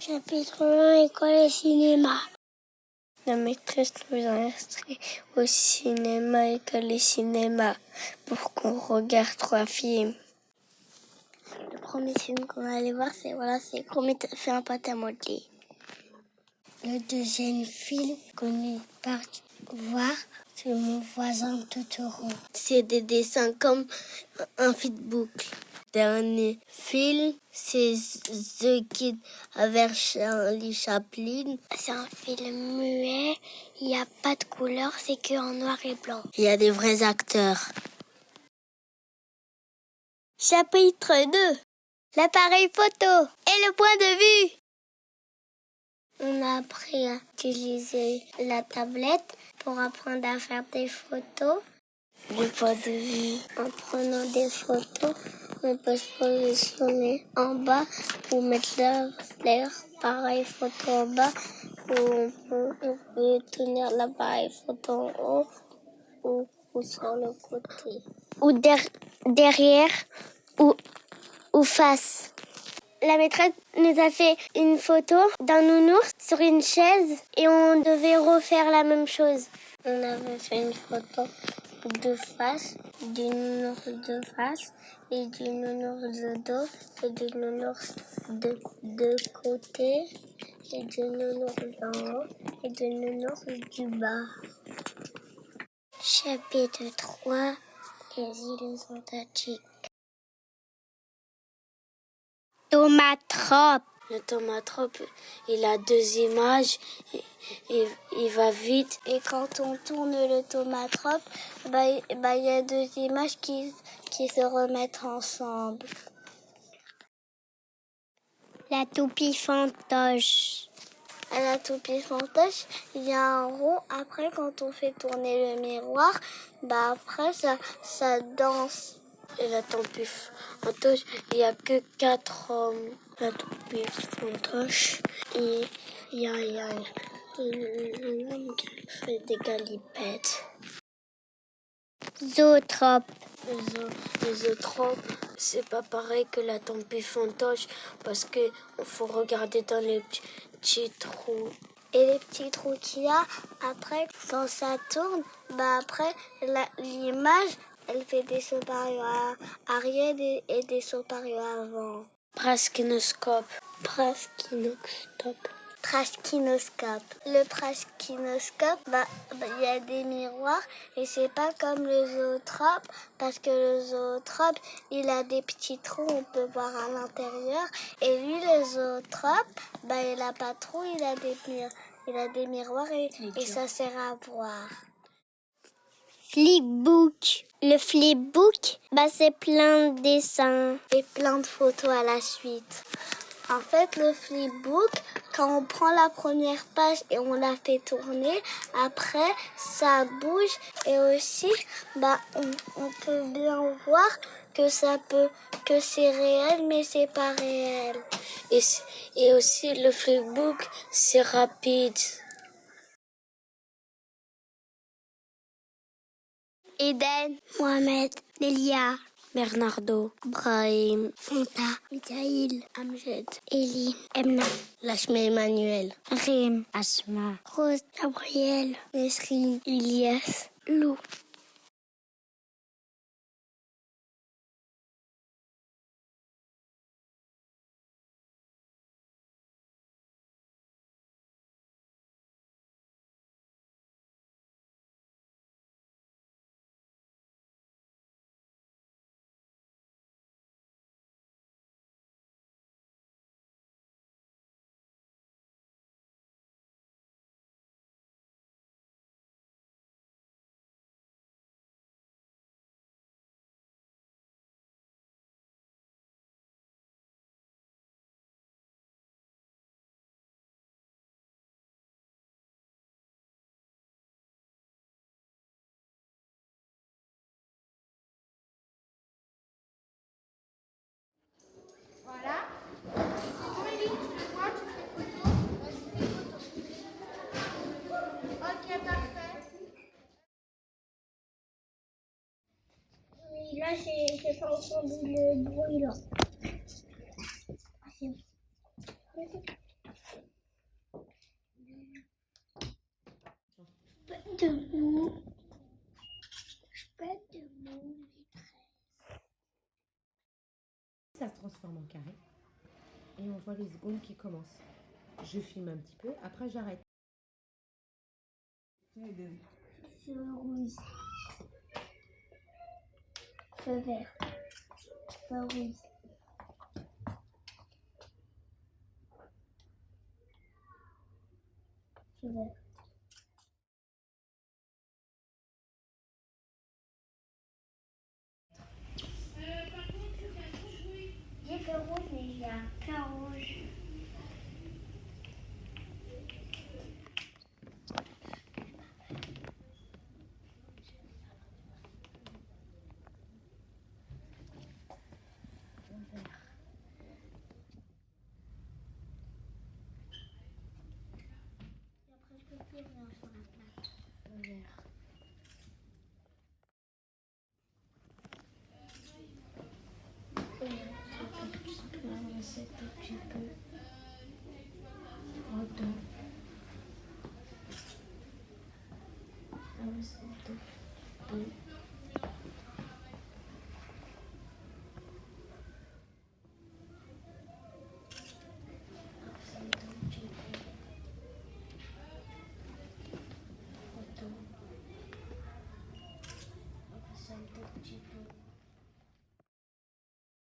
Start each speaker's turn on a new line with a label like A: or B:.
A: Chapitre 1, école et cinéma. La maîtresse nous a inscrits au cinéma, école et cinéma, pour qu'on regarde 3 films. Le premier film qu'on allait voir, c'est Comment fait un pâte à modeler. Le deuxième film qu'on est parti voir, c'est Mon voisin Totoro. C'est des dessins comme un feedbook. Dernier film, c'est The Kid avec Charlie Chaplin. C'est un film muet, il n'y a pas de couleur, c'est que en noir et blanc. Il y a des vrais acteurs. Chapitre 2. L'appareil photo et le point de vue. On a appris à utiliser la tablette pour apprendre à faire des photos. Du point de vue, en prenant des photos, on peut se positionner en bas pour mettre l'appareil photo en bas, ou on peut tenir l'appareil photo en haut ou sur le côté. Ou derrière ou face. La maîtresse nous a fait une photo d'un nounours sur une chaise et on devait refaire la même chose. On avait fait une photo de face, du nounours de face et du nounours de dos et du nounours de côté et du nounours d'en haut et du nounours du bas. Chapitre 3. Les îles Antarctiques. Tomatrope. Le tomatrope, il a 2 images, il va vite. Et quand on tourne le tomatrope, il y a 2 images qui se remettent ensemble. La toupie fantoche. À la toupie fantoche, il y a un rond. Après, quand on fait tourner le miroir, après, ça danse. Et la toupie fantoche, il n'y a que 4 hommes. La toupie fantoche, et il y a un homme qui fait des galipettes. Zootrope. Les zootropes, c'est pas pareil que la toupie fantoche parce que faut regarder dans les petits trous. Et les petits trous qu'il y a, après, quand ça tourne, après, l'image, elle fait des sauts parieurs arrière et des sauts parieurs avant. Praskinoscope. Le praskinoscope, y a des miroirs et c'est pas comme le zootrope parce que le zootrope, il a des petits trous, on peut voir à l'intérieur. Et lui, le zootrope, il a pas de trous, il a des miroirs et ça sert à voir. Flipbook. Le flipbook, c'est plein de dessins et plein de photos à la suite. En fait, le flipbook, quand on prend la première page et on la fait tourner, après, ça bouge et aussi, on peut bien voir que c'est réel, mais c'est pas réel. Et aussi, le flipbook, c'est rapide. Eden, Mohamed, Lélia, Bernardo, Brahim, Fanta, Michael, Amjad, Eli, Emna, Lachme Emmanuel, Rim, Asma, Rose, Gabriel, Nesrine, Ilias, Lou.
B: Voilà. Aurélie, tu le vois, tu fais photo. Vas-y, fais photo. Ok, parfait.
A: Oui, là, j'ai pas entendu le bruit, là. debout. Je peux être debout, maîtresse.
C: Ça se transforme en carré et on voit les secondes qui commencent. Je filme un petit peu, après j'arrête.
A: Feu rouge. Feu vert. Feu rouge. Feu vert. J'ai fait rouge, mais il y a qu'un rouge. Il y a presque plus rien sur la plate. Feu vert. C'est un petit peu photo. C'est un petit peu